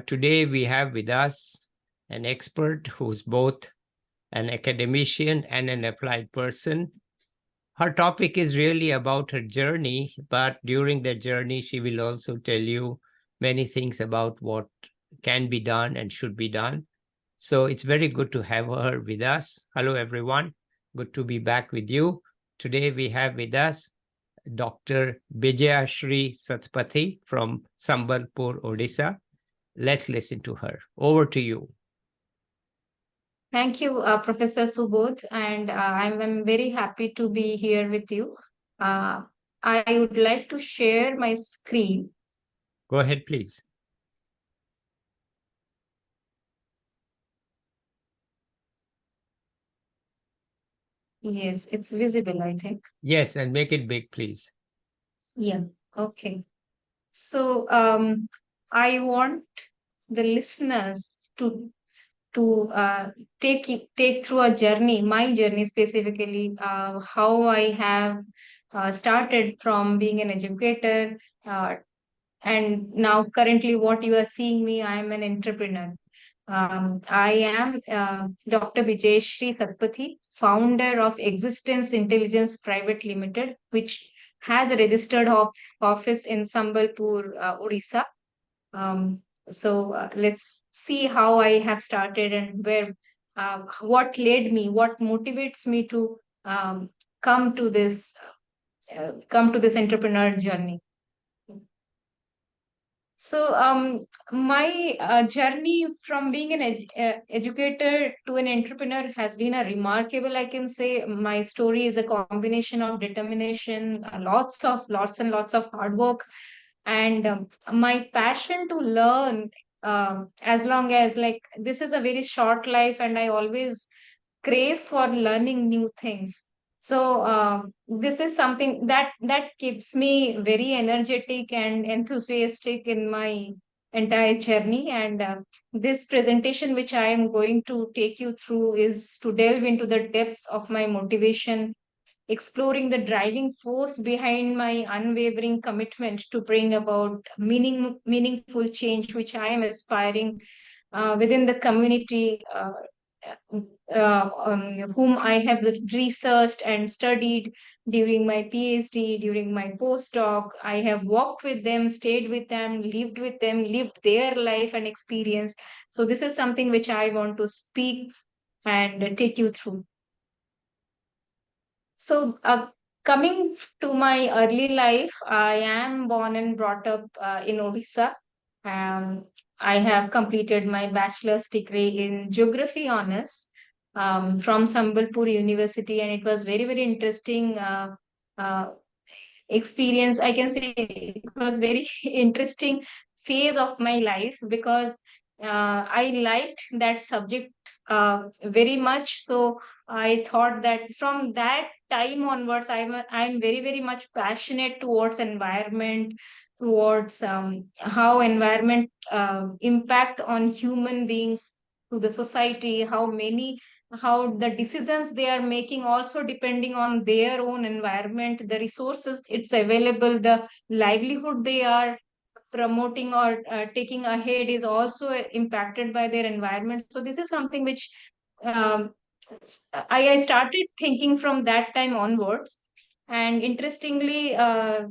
Today we have with us an expert who's both an academician and an applied person. Her topic is really about her journey, but during the journey, she will also tell you many things about what can be done and should be done. So it's very good to have her with us. Hello, everyone. Good to be back with you. Today we have with us Dr. Bijayashree Satpathy from Sambalpur, Odisha. Let's listen to her. Over to you. Thank you, Professor Subodh, and I'm very happy to be here with you. Uh, I would like to share my screen. Go ahead, please. Yes, it's visible, I think. Yes, and make it big, please. Yeah, okay. So I want the listeners to take through a journey, my journey specifically, how I have started from being an educator, and now currently what you are seeing me, I am an entrepreneur. I am Dr. Bijayashree Satpathy, founder of Agzistence Intelligence Private Limited, which has a registered office in Sambalpur, Odisha. Um, so let's see how I have started and what led me, what motivates me to come to this entrepreneur journey. So, my journey from being an educator to an entrepreneur has been a remarkable, I can say. My story is a combination of determination, lots and lots of hard work, and my passion to learn. As long as, like, this is a very short life, and I always crave for learning new things. So this is something that keeps me very energetic and enthusiastic in my entire journey. And this presentation, which I am going to take you through, is to delve into the depths of my motivation, exploring the driving force behind my unwavering commitment to bring about meaningful change, which I am aspiring within the community. Whom I have researched and studied during my PhD, during my postdoc. I have walked with them, stayed with them, lived their life and experience. So, this is something which I want to speak and take you through. So, coming to my early life, I am born and brought up in Odisha. Um, I have completed my bachelor's degree in geography honors from Sambalpur University, and it was very, very interesting uh, experience. I can say it was very interesting phase of my life because I liked that subject very much. So I thought that from that time onwards, I'm very, very much passionate towards environment, towards how environment impact on human beings, to the society, how the decisions they are making also depending on their own environment, the resources it's available, the livelihood they are promoting or taking ahead is also impacted by their environment. So this is something which um, I started thinking from that time onwards. And interestingly, after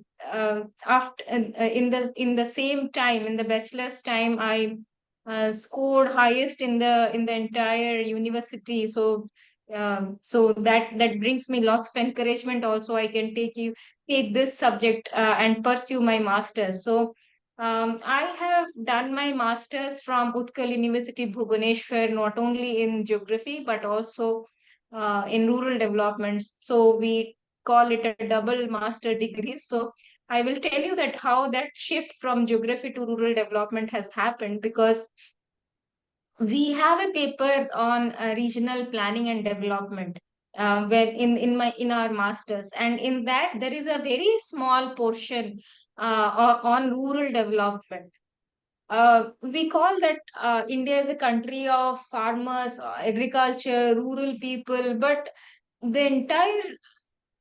in the same time, in the bachelor's time, I scored highest in the entire university. So so that brings me lots of encouragement. Also, I can take this subject and pursue my masters. So I have done my master's from Utkal University, Bhubaneswar, not only in geography but also in rural developments. So we call it a double master degree. So I will tell you that how that shift from geography to rural development has happened, because we have a paper on regional planning and development where in our masters, and in that there is a very small portion on rural development. We call that India is a country of farmers, agriculture, rural people, but the entire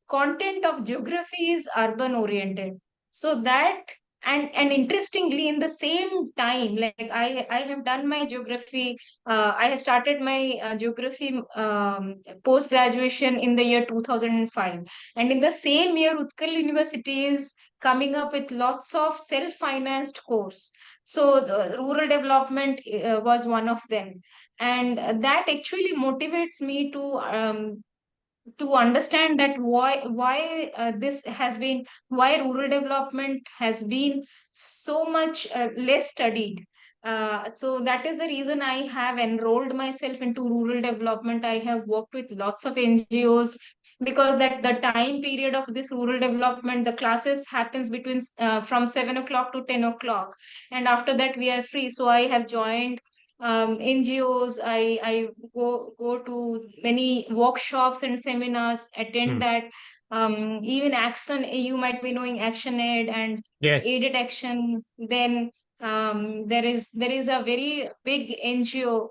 content of geography is urban oriented. So that and interestingly, in the same time, like I have done my geography, I have started my geography post graduation in the year 2005, and in the same year Utkal University is coming up with lots of self financed course. So the rural development was one of them, and that actually motivates me to understand that why this has been, why rural development has been so much less studied. So that is the reason I have enrolled myself into rural development. I have worked with lots of NGOs, because that the time period of this rural development, the classes happens between from 7 o'clock to 10 o'clock, and after that we are free. So I have joined NGOs. I go to many workshops and seminars, attend Mm. that. Even Action, you might be knowing Action Aid and Yes. Aided Action. Then there is a very big NGO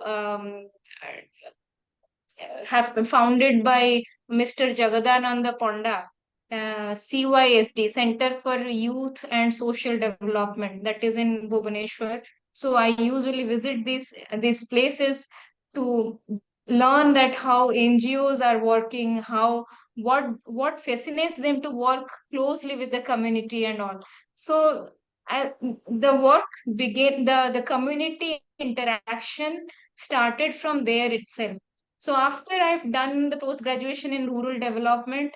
founded by Mr. Jagadananda Ponda, CYSD, Center for Youth and Social Development, that is in Bhubaneswar. So I usually visit these places to learn that how NGOs are working, how what fascinates them to work closely with the community and all. So the work began, the community interaction started from there itself. So after I've done the post graduation in rural development,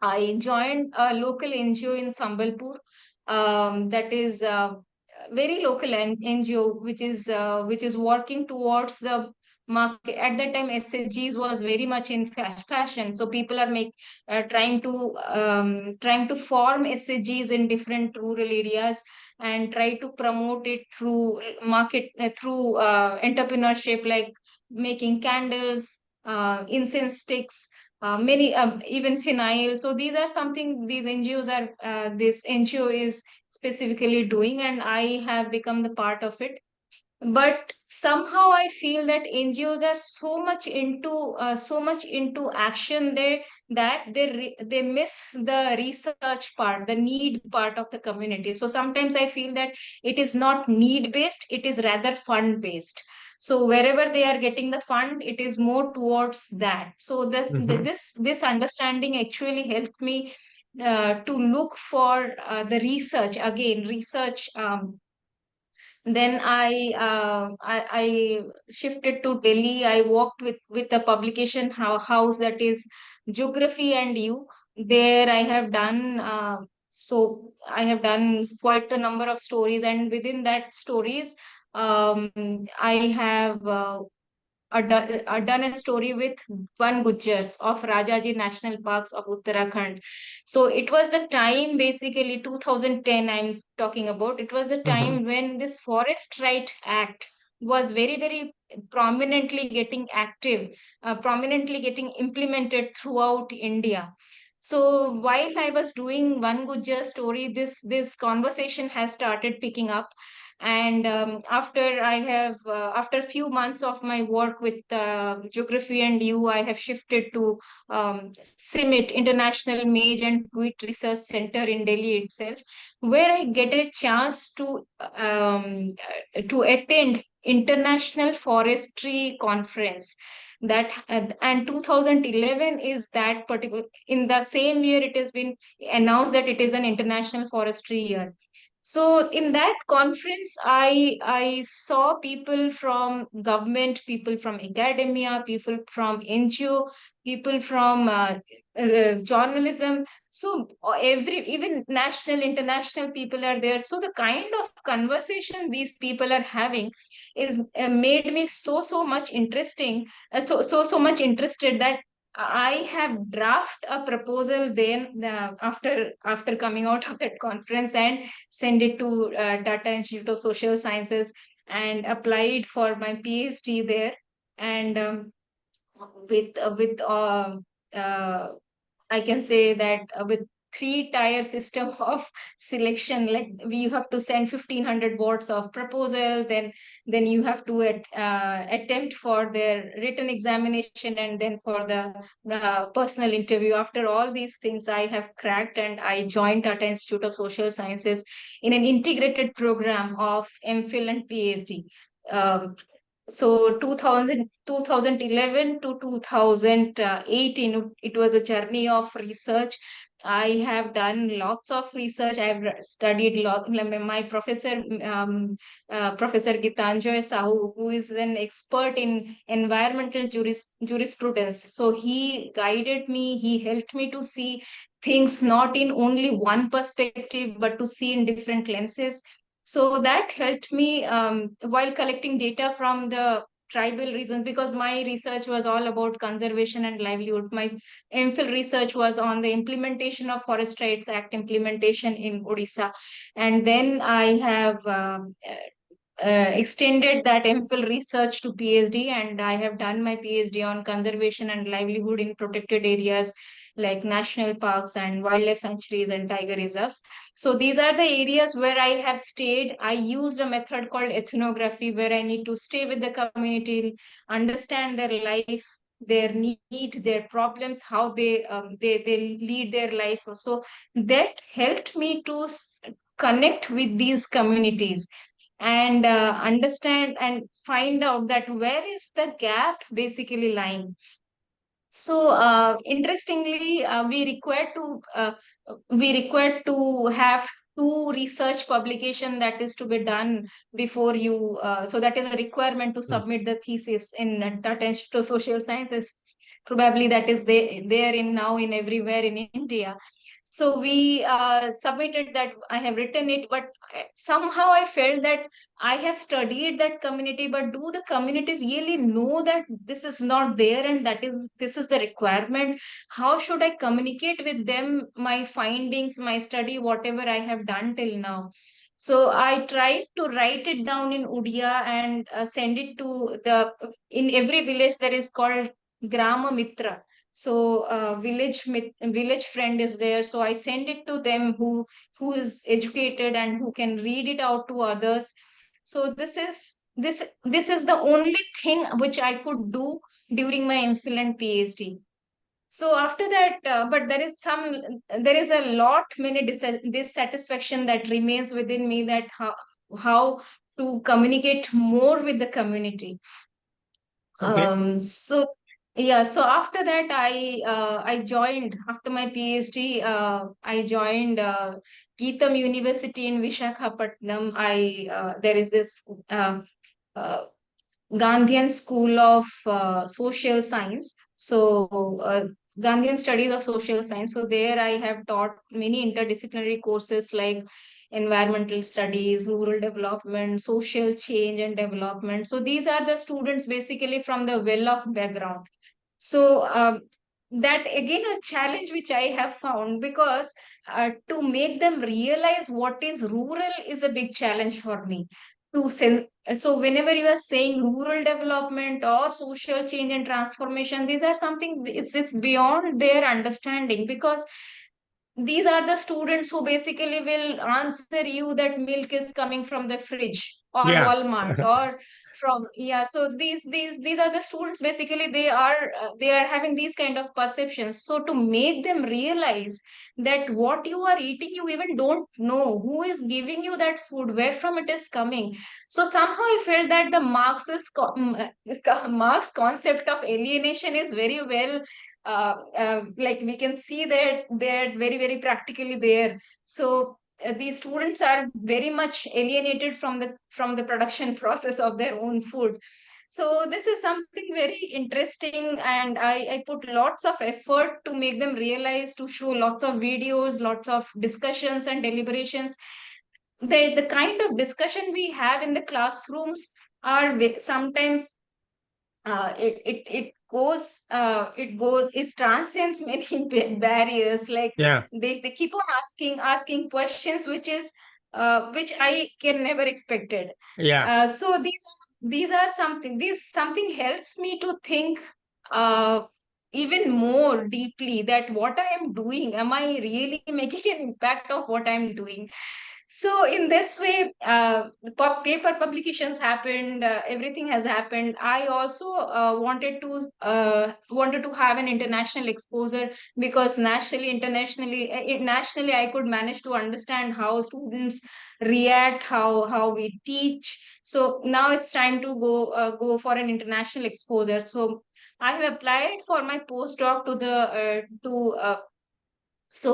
I joined a local NGO in Sambalpur. That is very local NGO, which is working towards the market. At that time, SHGs was very much in fashion, so people are trying to form SHGs in different rural areas and try to promote it through market through entrepreneurship, like making candles, incense sticks, many even phenyl. So these are something these NGOs are this NGO is specifically doing, and I have become the part of it. But somehow I feel that NGOs are so much into action there, that they miss the research part, the need part of the community. So sometimes I feel that it is not need based, it is rather fund based. So wherever they are getting the fund, it is more towards that. So Mhm. this understanding actually helped me to look for the research, again research. Then I shifted to Delhi. I worked with a publication house, that is Geography and You. There I have done quite a number of stories, and within that stories, I have done a story with Van Gujjars of Rajaji National Parks of Uttarakhand. So it was the time, basically 2010 I'm talking about. It was the Mhm. time when this Forest Right Act was very prominently getting active, prominently getting implemented throughout India. So while I was doing Van Gujjar story, this conversation has started picking up. And after a few months of my work with Geography and You, I have shifted to CIMIT, International Maize and Wheat Research Center in Delhi itself, where I get a chance to attend International Forestry Conference. That and 2011 is that particular, in the same year it has been announced that it is an International Forestry Year. So in that conference, I saw people from government, people from academia, people from NGO, people from journalism. So every, even national, international people are there. So the kind of conversation these people are having is made me so much interesting, so much interested, that I have draft a proposal then after coming out of that conference, and send it to Tata Institute of Social Sciences, and applied for my PhD there. And with I can say that with three-tier system of selection. Like you have to send 1,500 words of proposal, then you have to attempt for their written examination, and then for the personal interview. After all these things, I have cracked, and I joined Tata Institute of Social Sciences in an integrated program of MPhil and PhD. Um, so 2011 to 2018, it was a journey of research. I have done lots of research. I've studied lot. My professor, Professor Gitanjoy Sahu, who is an expert in environmental jurisprudence. So he guided me. He helped me to see things not in only one perspective, but to see in different lenses. So that helped me while collecting data from the tribal regions, because my research was all about conservation and livelihood. My MPhil research was on the implementation of Forest Rights Act implementation in Odisha. And then I have extended that MPhil research to PhD, and I have done my PhD on conservation and livelihood in protected areas like national parks and wildlife sanctuaries and tiger reserves. So these are the areas where I have stayed. I used a method called ethnography, where I need to stay with the community, understand their life, their need, their problems, how they lead their life. So that helped me to connect with these communities and understand and find out that where is the gap basically lying. So interestingly, we require to have two research publication that is to be done before you. So that is a requirement to Mm. submit the thesis in Tata Institute of Social Sciences. Probably that is there in now in everywhere in India. So we submitted that. I have written it, but somehow I felt that I have studied that community, but do the community really know that this is not there and this is the requirement? How should I communicate with them my findings, my study, whatever I have done till now? So I tried to write it down in Udia and send it to the. In every village there is called Grama Mitra. So village friend is there. So I send it to them who is educated and who can read it out to others. So this is the only thing which I could do during my MPhil and PhD. So after that, but there is a lot many dissatisfaction that remains within me, that how to communicate more with the community. Okay. So yeah, so after that, I joined after my PhD. I joined Geetam University in Vishakhapatnam. I There is this uh, Gandhian School of Social Science. So, Gandhian Studies of Social Science. So, there I have taught many interdisciplinary courses like environmental studies, rural development, social change and development. So, these are the students basically from the well-off background. So, that again a challenge which I have found, because to make them realize what is rural is a big challenge for me. So whenever you are saying rural development or social change and transformation, these are something, it's beyond their understanding, because these are the students who basically will answer you that milk is coming from the fridge or Yeah. Walmart or from, yeah. So these are the students basically, they are having these kind of perceptions. So to make them realize that what you are eating, you even don't know who is giving you that food, where from it is coming. So somehow I felt that the Marx concept of alienation is very well, like we can see that they're very practically there. So these students are very much alienated from the production process of their own food. So this is something very interesting, and I put lots of effort to make them realize, to show lots of videos, lots of discussions and deliberations. The kind of discussion we have in the classrooms are sometimes it transcends many barriers. Like Yeah. they keep on asking questions which I can never expected. Yeah. So these are something, this something helps me to think uh even more deeply that what I am doing, am I really making an impact of what I'm doing? So in this way, the paper publications happened, everything has happened. I also wanted to have an international exposure, because nationally I could manage to understand how students react, how we teach. So now it's time to go for an international exposure. So I have applied for my postdoc to the so,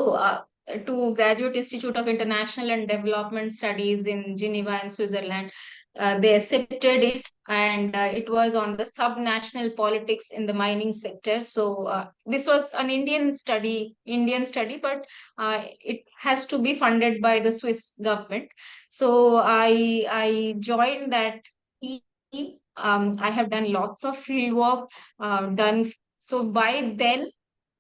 to Graduate Institute of International and Development Studies in Geneva in Switzerland. They accepted it, and it was on the subnational politics in the mining sector. So, this was an Indian study, but it has to be funded by the Swiss government. So, I joined that team. I have done lots of field work, done so by then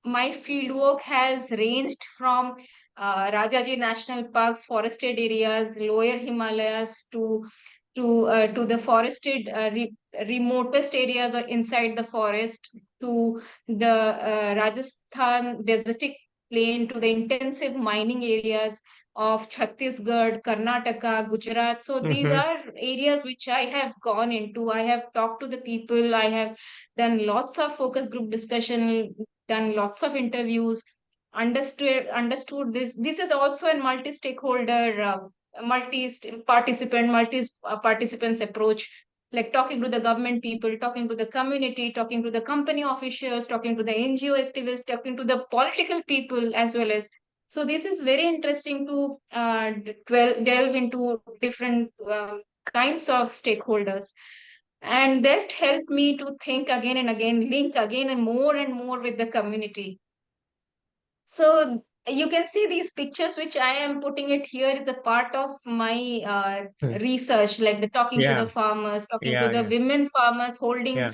my fieldwork has ranged from Rajaji National Parks, forested areas, lower Himalayas to the forested remotest areas or inside the forest, to the Rajasthan desertic plain, to the intensive mining areas of Chhattisgarh, Karnataka, Gujarat. So these Mm-hmm. are areas which I have gone into. I have talked to the people. I have done lots of focus group discussion, done lots of interviews, understood this. This is also a multi-stakeholder, multi participants approach, like talking to the government people, talking to the community, talking to the company officials, talking to the NGO activists, talking to the political people as well as. So this is very interesting to delve into different kinds of stakeholders, and that helped me to think again and again, link again and more with the community. So you can see these pictures which I am putting it here is a part of my research, like the talking to the Yeah, farmers, talking to yeah, the yeah, women farmers yeah,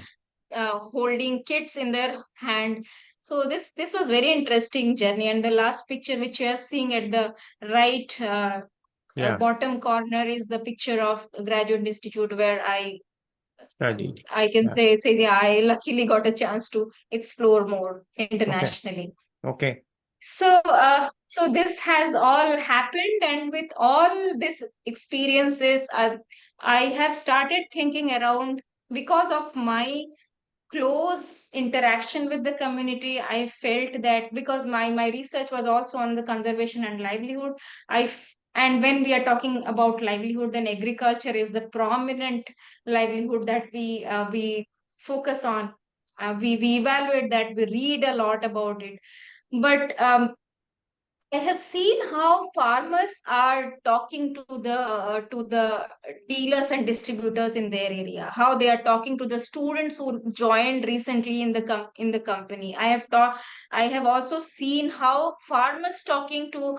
holding kits in their hand. So this was very interesting journey. And the last picture which you are seeing at the right yeah. bottom corner is the picture of Graduate Institute, where Studied. I can Yeah. say, yeah, I luckily got a chance to explore more Okay. internationally. Okay. So this has all happened, and with all these experiences, I have started thinking around, because of my close interaction with the community. I felt that, because my research was also on the conservation and livelihood, and when we are talking about livelihood, then agriculture is the prominent livelihood that we focus on. We evaluate that, we read a lot about it. But I have seen how farmers are talking to the dealers and distributors in their area. How they are talking to the students who joined recently in the in the company. I have also seen how farmers talking to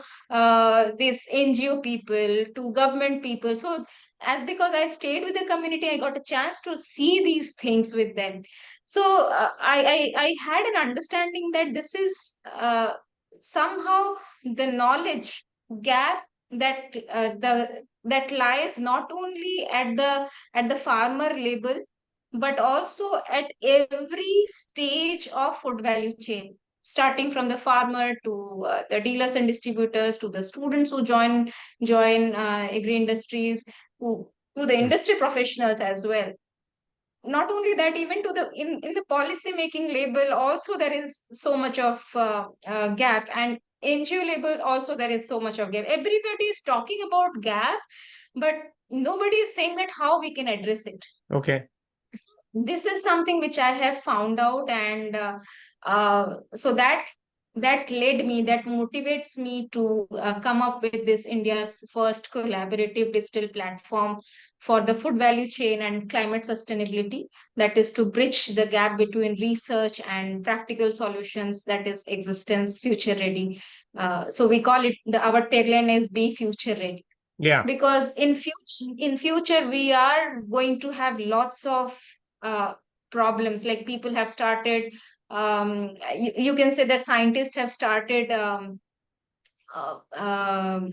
this NGO people, to government people. So as because I stayed with the community, I got a chance to see these things with them. So I had an understanding that this is somehow the knowledge gap that lies not only at the farmer level, but also at every stage of food value chain, starting from the farmer to the dealers and distributors, to the students who join agri industries, to the Mm. industry professionals as well. Not only that, even to the in the policy making label also there is so much of gap, and NGO label also there is so much of gap. Everybody is talking about gap, but nobody is saying that how we can address it. Okay. This is something which I have found out, and so that led me, that motivates me to come up with this India's first collaborative digital platform for the food value chain and climate sustainability, that is to bridge the gap between research and practical solutions, that is Agzistence Future Ready. So we call it, our tagline is Be Future Ready, Yeah. because in future we are going to have lots of uh, problems. Like people have started, you can say that scientists have started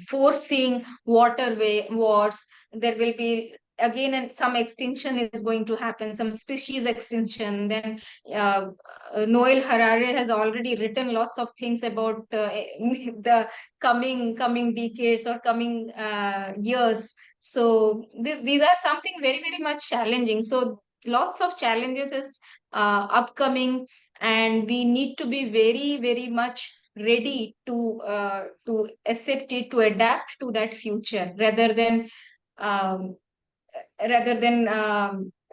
forcing waterway wars. There will be again, and some extinction is going to happen, some species extinction. Then uh, Noel Harari has already written lots of things about the coming decades or coming years. So these are something very, very much challenging. So lots of challenges is upcoming, and we need to be very, very much ready to accept it, to adapt to that future, um, rather than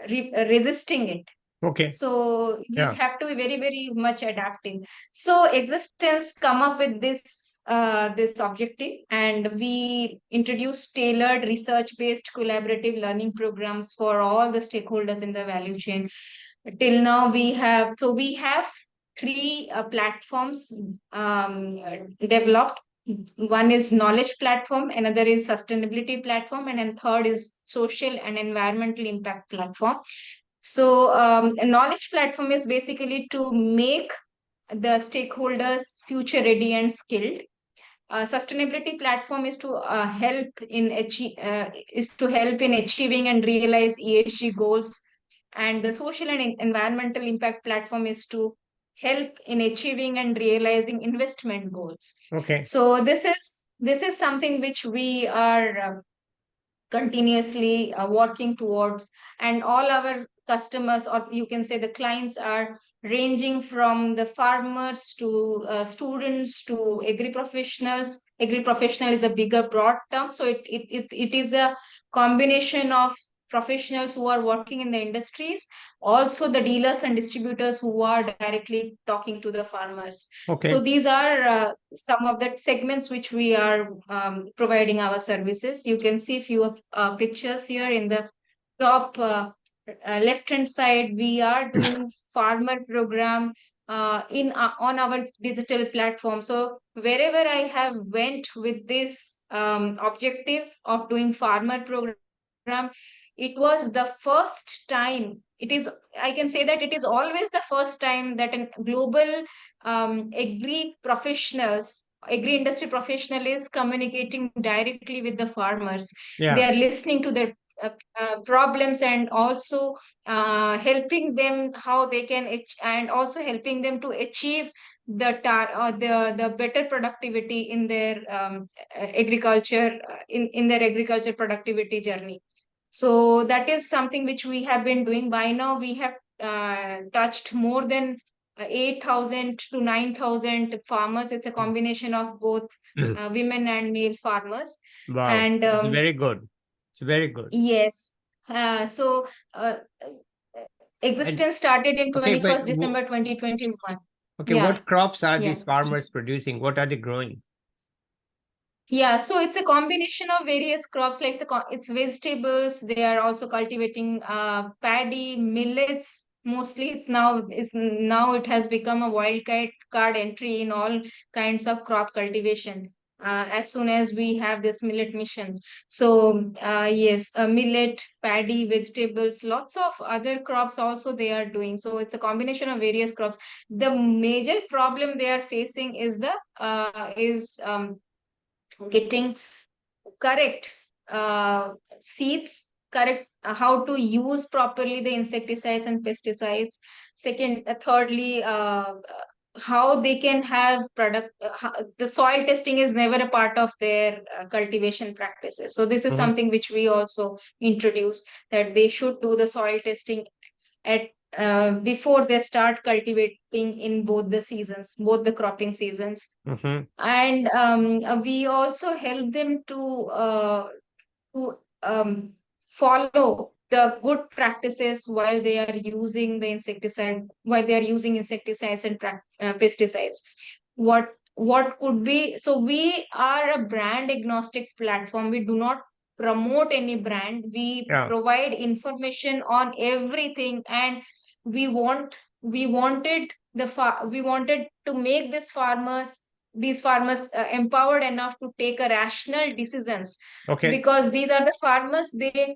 resisting it. Okay. So we Yeah. have to be very, very much adapting. So Existence come up with this objective, and we introduced tailored research based collaborative learning programs for all the stakeholders in the value chain. Till now we have three platforms developed. One is knowledge platform, another is sustainability platform, and then third is social and environmental impact platform. So a knowledge platform is basically to make the stakeholders future ready and skilled. Sustainability platform is to help in achieving and realize ESG goals, and the social and environmental impact platform is to help in achieving and realizing investment goals. Okay. So this is something which we are continuously working towards, and all our customers, or you can say the clients, are ranging from the farmers to students to agri professionals. Agri professional is a bigger broad term, so it is a combination of professionals who are working in the industries, also the dealers and distributors who are directly talking to the farmers. So Okay. these are some of the segments which we are providing our services. You can see few of pictures here in the top left hand side. We are doing farmer program in on our digital platform. So wherever I have went with this objective of doing farmer program, it was the first time. It is, I can say that it is always the first time that a global agri industry professional is communicating directly with the farmers. They Yeah. are listening to their problems, and also helping them how they can and also helping them to achieve the better productivity in their agriculture, in their agriculture productivity journey. So that is something which we have been doing. By now we have touched more than 8,000 to 9,000 farmers. It's a combination of both women and male farmers. Wow. And It's very good. It's very good. yes, so And Existence started in okay, but 21st December 2021. okay, Yeah, what crops are yeah. these farmers producing? What are they growing? Yeah, so it's a combination of various crops, like it's vegetables. They are also cultivating paddy, millets. Mostly, it's now it has become a card entry in all kinds of crop cultivation. As soon as we have this millet mission, so yes, millet, paddy, vegetables, lots of other crops also they are doing. So it's a combination of various crops. The major problem they are facing is the is getting correct seeds, correct how to use properly the insecticides and pesticides. Thirdly, how they can have the soil testing is never a part of their cultivation practices. So this is Mhm. something which we also introduce, that they should do the soil testing at before they start cultivating in both the seasons, both the cropping seasons. Mhm. And we also help them to follow the good practices while they are using insecticides and pesticides. What could be, so we are a brand agnostic platform. We do not promote any brand. We Yeah. provide information on everything, and we wanted to make these farmers empowered enough to take a rational decisions, Okay. because these are the farmers. I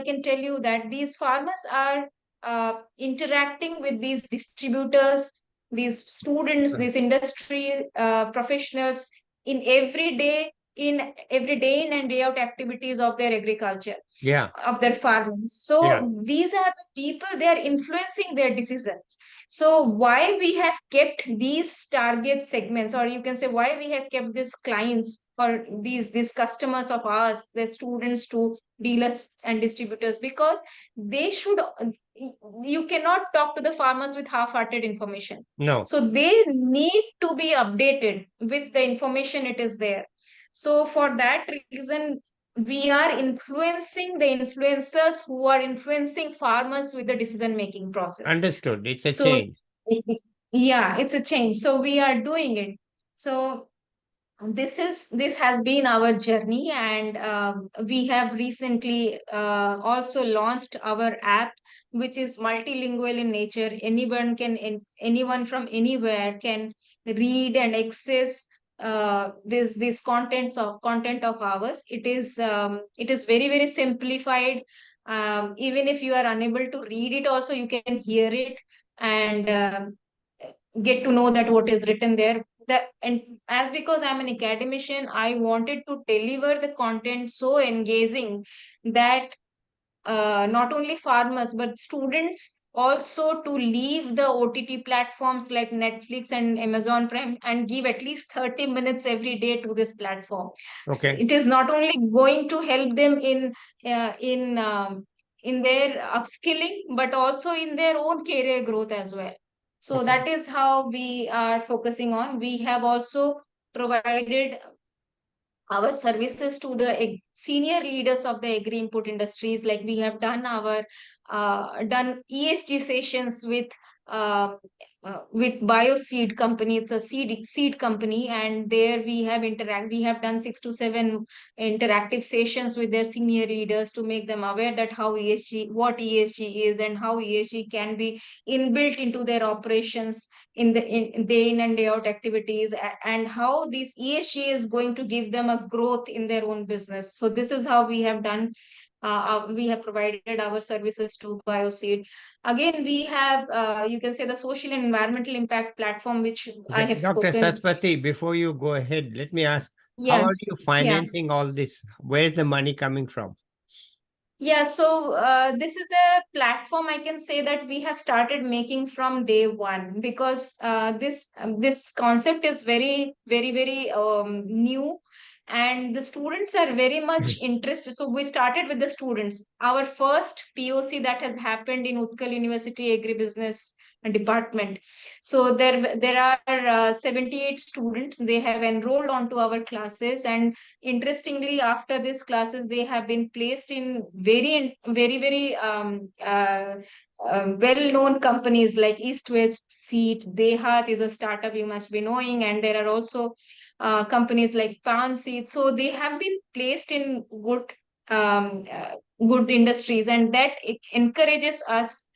can tell you that these farmers are interacting with these distributors, these students, these industry professionals in every day in every day in and day out activities of their agriculture, Yeah. of their farming. So Yeah. these are the people, they are influencing their decisions. So why we have kept these target segments, or you can say why we have kept these clients or these customers of ours, the students to dealers and distributors, because they should, you cannot talk to the farmers with half-hearted information. No. So they need to be updated with the information it is there. So for that reason, we are influencing the influencers who are influencing farmers with the decision making process. Understood. It's a So change. yeah, it's a change. So we are doing it. So this has been our journey, and we have recently also launched our app, which is multilingual in nature. Anyone from anywhere can read and access this content of ours. It is very very simplified. Even if you are unable to read it also, you can hear it and get to know that what is written there. And as because I'm an academician, I wanted to deliver the content so engaging that not only farmers but students also to leave the OTT platforms like Netflix and Amazon Prime and give at least 30 minutes every day to this platform. So Okay. it is not only going to help them uh, in um, in their upskilling, but also in their own career growth as well. So Okay. that is how we are focusing on. We have also provided our services to the senior leaders of the agri input industries. Like we have done our done ESG sessions with bioseed company. It's a seed company, and there we have done 6 to 7 interactive sessions with their senior leaders to make them aware that how ESG, what ESG is, and how ESG can be inbuilt into their operations in the day in and day out activities, and how this ESG is going to give them a growth in their own business. So this is how we have done. We have provided our services to Bioseed. Again, we have, you can say, the social and environmental impact platform, which I Okay. have Dr. spoken. Satpathy, before you go ahead, let me ask, how are Yes. you Yeah. financing all this? Where's the money coming from? Yeah, so this is a platform I can say that we have started making from day one, because this concept is very very very new, and the students are very much interested. So we started with the students. Our first POC that has happened in Utkal University Agribusiness department. So there are 78 students. They have enrolled onto our classes, and interestingly, after these classes, they have been placed in very well-known companies like East West Seed. Dehat is a startup you must be knowing, and there are also companies like Pan Seed. So they have been placed in um, uh, good industries, and that it encourages us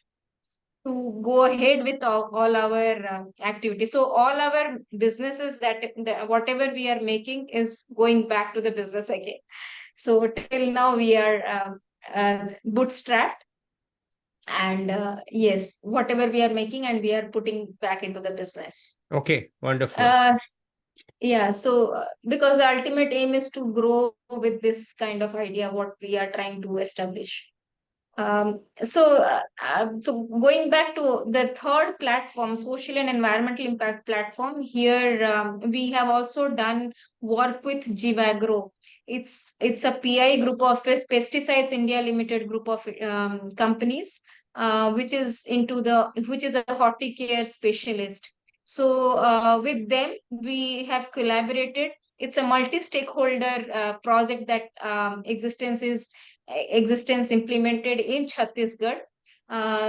to go ahead with all our activities. So all our businesses that whatever we are making is going back to the business again. So till now we are bootstrapped, and yes, whatever we are making and we are putting back into the business. Okay. Wonderful. Uh, yeah, so because the ultimate aim is to grow with this kind of idea, what we are trying to establish. So going back to the third platform, social and environmental impact platform, here we have also done work with Jivagro. It's a PI group of Pesticides India Limited group of companies, which is a horticare specialist. So with them we have collaborated. It's a multi-stakeholder project that Agzistence implemented in Chhattisgarh.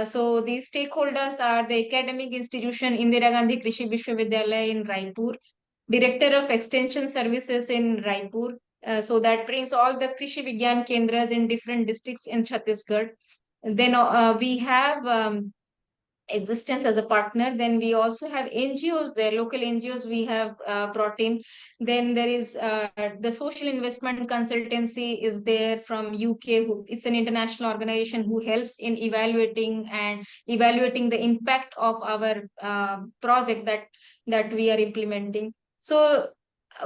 So these stakeholders are the academic institution Indira Gandhi Krishi Vishwavidyalaya in Raipur, Director of Extension Services in Raipur. So that brings all the Krishi Vigyan Kendras in different districts in Chhattisgarh. Then we have Agzistence as a partner. Then we also have NGOs there, local NGOs we have brought in. Then there is the social investment consultancy is there from UK. It's an international organization who helps in evaluating the impact of our project that we are implementing. So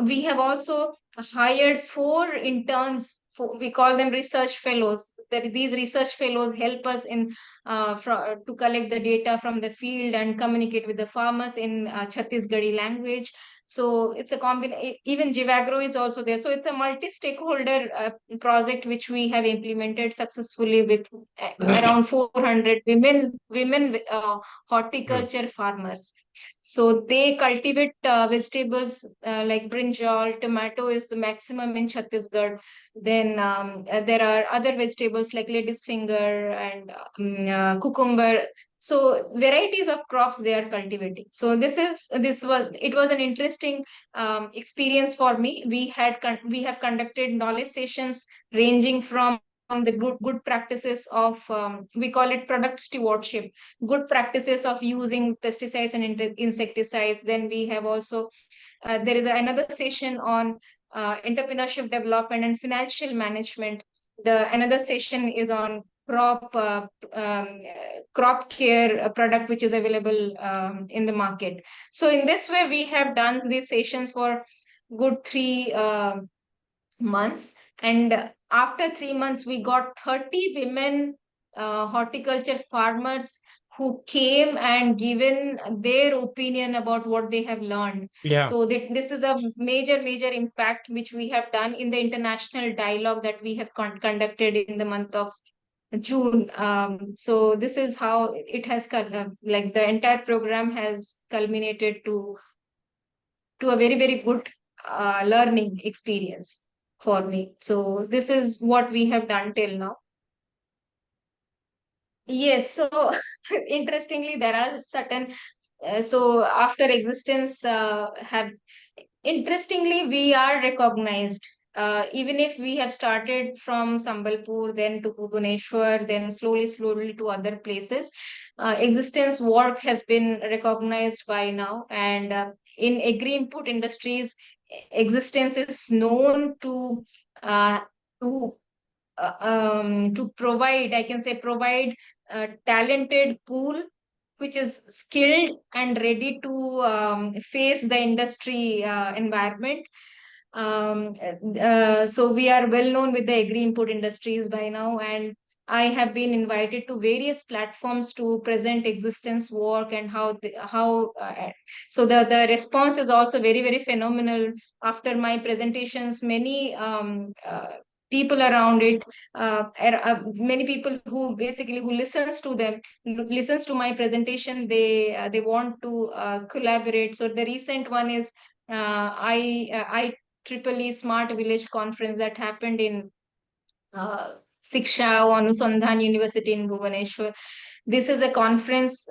we have also hired 4 interns. We call them research fellows. That these research fellows help us in to collect the data from the field and communicate with the farmers in Chhattisgarhi language. So it's a combination. Even Jivagro is also there. So it's a multi-stakeholder project which we have implemented successfully with around 400 women horticulture farmers. So they cultivate vegetables like brinjal, tomato is the maximum in Chhattisgarh. Then there are other vegetables like lady's finger and cucumber. So varieties of crops they are cultivating. So it was an interesting experience for me. We have conducted knowledge sessions ranging from the good practices of we call it product stewardship, good practices of using pesticides and insecticides. Then we have also there is another session on entrepreneurship development and financial management. The another session is on crop care product which is available in the market. So in this way we have done these sessions for good 3 months, and after 3 months we got 30 women horticulture farmers who came and given their opinion about what they have learned. Yeah. So this is a major impact which we have done in the international dialogue that we have conducted in the month of June. So this is how it has like the entire program has culminated to a very good learning experience for me. So this is what we have done till now. Yes, so interestingly, there are certain. So after existence, have interestingly we are recognized. Even if we have started from Sambalpur, then to Bhubaneswar, then slowly to other places, existence work has been recognized by now. And in agri input industries, existence is known uh, to to provide, I can say, provide a talented pool which is skilled and ready to face the industry environment. So we are well known with the agri input industries by now, and I have been invited to various platforms to present existence work and so the response is also very phenomenal. After my presentations, many people around it, many people who basically who listens to my presentation, they want to collaborate. So the recent one is I triple E Smart Village Conference that happened in uh, Siksha Anusandhan University in Bhubaneswar. This is a conference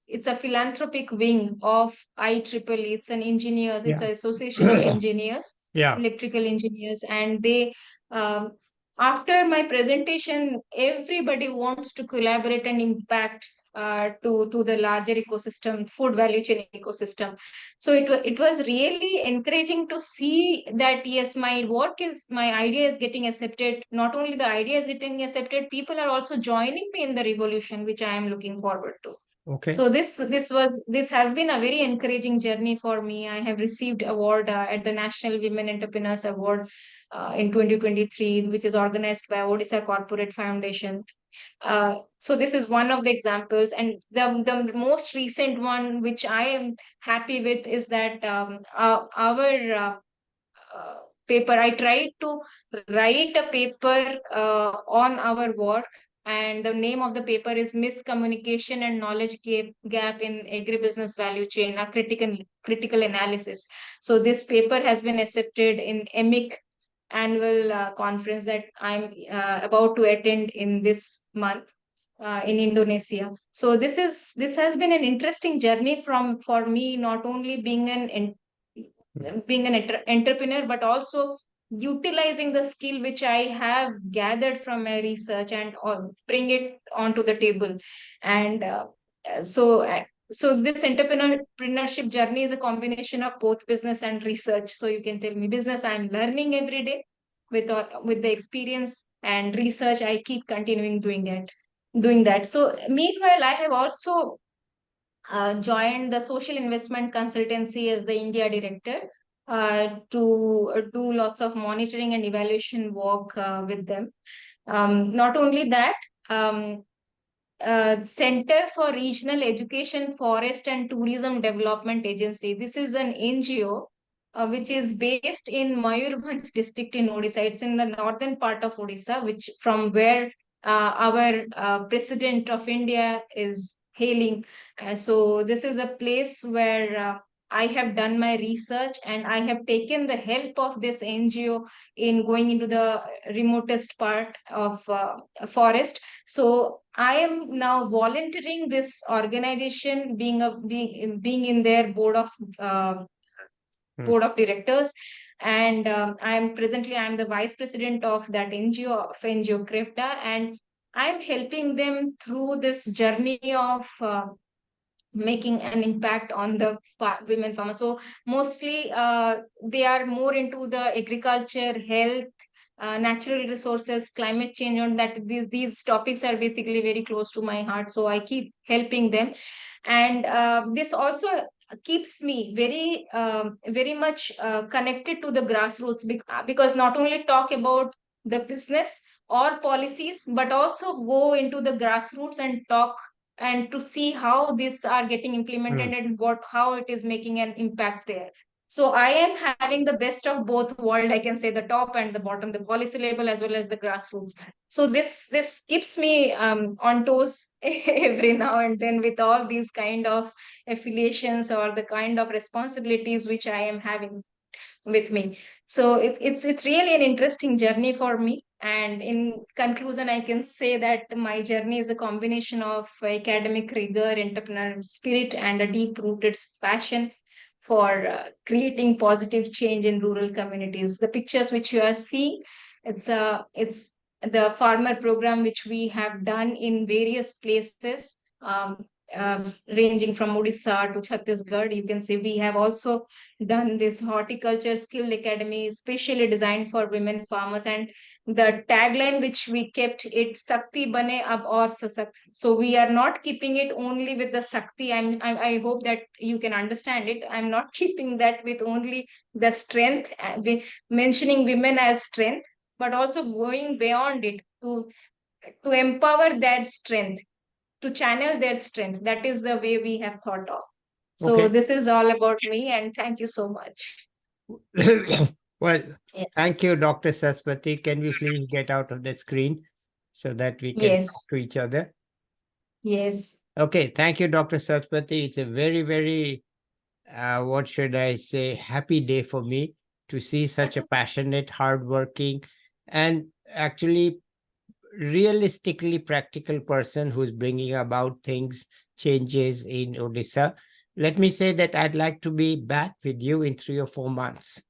it's a philanthropic wing of IEEE. It's an engineers, it's Yeah. an association of engineers, Yeah. electrical engineers, and um, after my presentation, everybody wants to collaborate and impact to the larger ecosystem, food value chain ecosystem. So it was really encouraging to see that yes, my idea is getting accepted. Not only the idea is getting accepted, people are also joining me in the revolution, which I am looking forward to. Okay. So this has been a very encouraging journey for me. I have received award at the National Women Entrepreneurs Award in 2023, which is organized by Odisha Corporate Foundation. So this is one of the examples, and the most recent one, which I am happy with, is that our paper. I tried to write a paper on our work, and the name of the paper is Miscommunication and Knowledge Gap in Agribusiness Value Chain, a critical analysis. So this paper has been accepted in EMIC annual conference that I'm about to attend in this month in Indonesia. So this has been an interesting journey for me, not only being an entrepreneur, but also utilizing the skill which I have gathered from my research and bring it onto the table. And so this entrepreneurship journey is a combination of both business and research. So you can tell me business, I'm learning every day with the experience, and research, I keep continuing doing that. So meanwhile, I have also joined the social investment consultancy as the India director. to do lots of monitoring and evaluation work with them. Not only that, um, Center for Regional Education, Forest and Tourism Development Agency. This is an NGO which is based in Mayurbhanj district in Odisha. It's in the northern part of Odisha, which from where our President of India is hailing. So this is a place where I have done my research and I have taken the help of this NGO in going into the remotest part of forest. So I am now volunteering this organization, being in their uh, Hmm. board of directors, and I'm the vice president of that NGO Krifta, and I'm helping them through this journey of making an impact on the women farmers. So mostly they are more into the agriculture, health, natural resources, climate change, and that these topics are basically very close to my heart. So I keep helping them, and this also keeps me very much connected to the grassroots, because not only talk about the business or policies, but also go into the grassroots and talk and to see how these are getting implemented Hmm. and what how it is making an impact there. So I am having the best of both world, I can say, the top and the bottom, the policy level as well as the grassroots. So this keeps me on toes every now and then with all these kind of affiliations or the kind of responsibilities which I am having with me. So it's really an interesting journey for me. And in conclusion, I can say that my journey is a combination of academic rigor, entrepreneurial spirit, and a deep-rooted passion for creating positive change in rural communities. The pictures which you are seeing, it's the farmer program which we have done in various places. Ranging from Odisha to Chhattisgarh, you can see we have also done this horticulture skill academy specially designed for women farmers, and the tagline which we kept it, Sakti Bane Ab Aur Sasakt. So we are not keeping it only with the Sakti. I hope that you can understand it. I'm not keeping that with only the strength, mentioning women as strength, but also going beyond it to empower their strength, to channel their strength. That is the way we have thought of. So Okay. this is all about me, and thank you so much. Well, Yes. thank you, Dr. Saspati. Can we please get out of the screen so that we can talk Yes. to each other? Yes. Okay. Thank you, Dr. Saspati. It's a very, very, what should I say, happy day for me to see such a passionate, hardworking, and actually realistically practical person who's bringing about things, changes in Odisha. Let me say that I'd like to be back with you in 3 or 4 months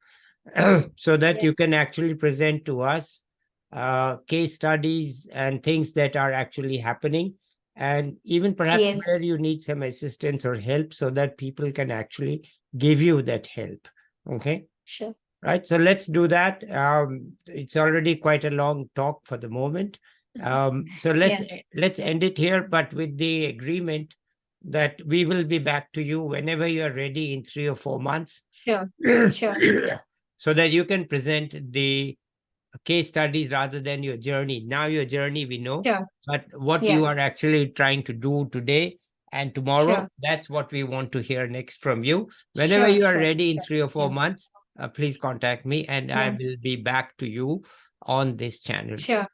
so that Yes. you can actually present to us case studies and things that are actually happening, and even perhaps where Yes. you need some assistance or help so that people can actually give you that help. Okay. Sure. Right. So let's do that. It's already quite a long talk for the moment. So Yeah. let's end it here, but with the agreement that we will be back to you whenever you are ready in 3 or 4 months, Sure. Sure. so that you can present the case studies rather than your journey. Now your journey we know, Sure. but what you Yeah. are actually trying to do today and tomorrow, Sure. that's what we want to hear next from you. Whenever Sure. you are Sure. ready in Sure. three or four Yeah. months, please contact me and I Yeah. will be back to you on this channel. Sure.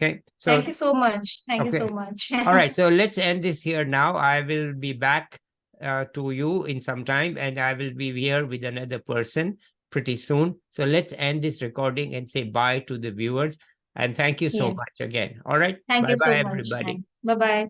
Okay. So, Thank you so much. Thank you so okay. much. All right. So let's end this here now. I will be back to you in some time and I will be here with another person pretty soon. So let's end this recording and say bye to the viewers. And thank you so much Yes. again. All right. Thank Bye you bye, so much. everybody. Bye bye.